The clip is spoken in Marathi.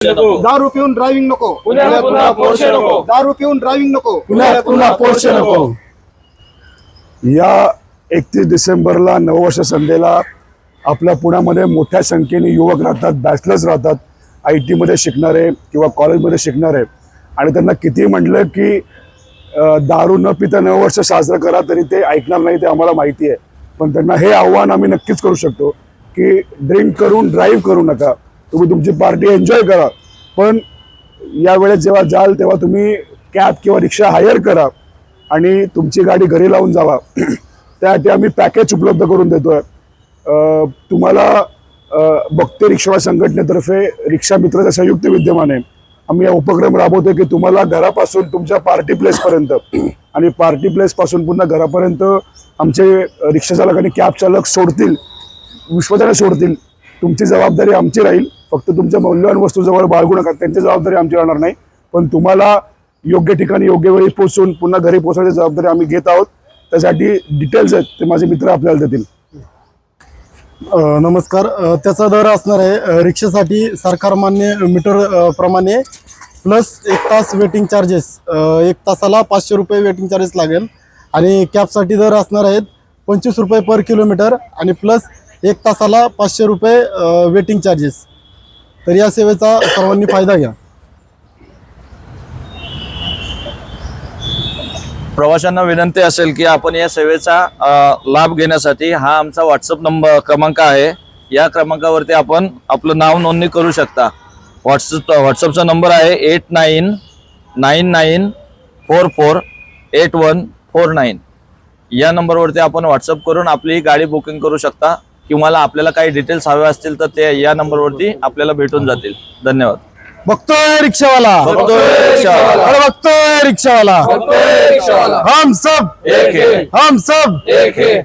दारू पिऊन ड्रायव्हिंग नको, पुन्हा पोर्शे नको, दारू पिऊन ड्रायव्हिंग नको, पुन्हा पोर्शे नको। या 31 डिसेंबरला नववर्ष संध्येला आपल्या पुण्यामध्ये मोठ्या संख्येने युवक राहतात, बॅचलर्स राहतात, IT मध्ये शिकणारे किंवा कॉलेजमध्ये शिकणारे, आणि त्यांना किती म्हटलं की दारू न पिता नववर्ष साजरं करा तरी ते ऐकणार नाही, ते आम्हाला माहिती आहे। पण त्यांना हे आव्हान आम्ही नक्कीच करू शकतो की ड्रिंक करून ड्राईव्ह करू नका, तुम्ही तुमची पार्टी एन्जॉय करा, पण यावेळेस जेव्हा जाल तेव्हा तुम्ही कॅब किंवा रिक्षा हायर करा आणि तुमची गाडी घरी लावून जावा। त्यासाठी आम्ही पॅकेज उपलब्ध करून देतोय। तुम्हाला भक्ती रिक्षा संघटनेतर्फे रिक्षा मित्राचे संयुक्त विद्यमान आहे, आम्ही हा उपक्रम राबवतोय की तुम्हाला घरापासून तुमच्या पार्टी प्लेसपर्यंत आणि पार्टी प्लेसपासून पुन्हा घरापर्यंत आमचे रिक्षा चालक आणि कॅब चालक सोडतील, विश्वासाने सोडतील। तुमची जबाबदारी आमची राहील, फक्त तुमच्या मौल्यवान वस्तू जवळ बाळगू नका, त्यांची जबाबदारी आमची राहणार नाही, पण तुम्हाला योग्य ठिकाणी योग्य वेळी पोहोचून पुन्हा घरी पोहोचण्याची जबाबदारी आम्ही घेत आहोत। त्यासाठी डिटेल्स आहेत ते माझे मित्र आपल्याला देतील। नमस्कार। त्याचा दर असणार आहे रिक्षासाठी सरकार मान्य मीटर प्रमाणे प्लस 1 तास वेटिंग चार्जेस, 1 तासाला 500 रुपये वेटिंग चार्जेस लागेल, आणि कॅबसाठी दर असणार आहेत 25 रुपये पर किलोमीटर आणि प्लस 1 तासाला 500 रुपये वेटिंग चार्जेस। तर या सेवेचा सर्वांनी फायदा घ्या। प्रवाशांना विनंती असेल की आपण या सेवेचा लाभ घेण्यासाठी हा आमचा व्हॉट्सअप क्रमांक आहे, या क्रमांकावरती आपण आपलं नाव नोंदणी करू शकता। व्हॉट्सअपचा नंबर आहे 8999448149। या नंबरवरती आपण व्हॉट्सअप करून आपली गाडी बुकिंग करू शकता, किंवा आपल्याला काही डिटेल्स हवे असतील तर ते या नंबरवरती आपल्याला भेटून जातील। धन्यवाद। बघतोय रिक्षावाला, बघतोय रिक्षावाला, अरे बघतोय रिक्षावाला, हम सब एक है, हम सब एक है।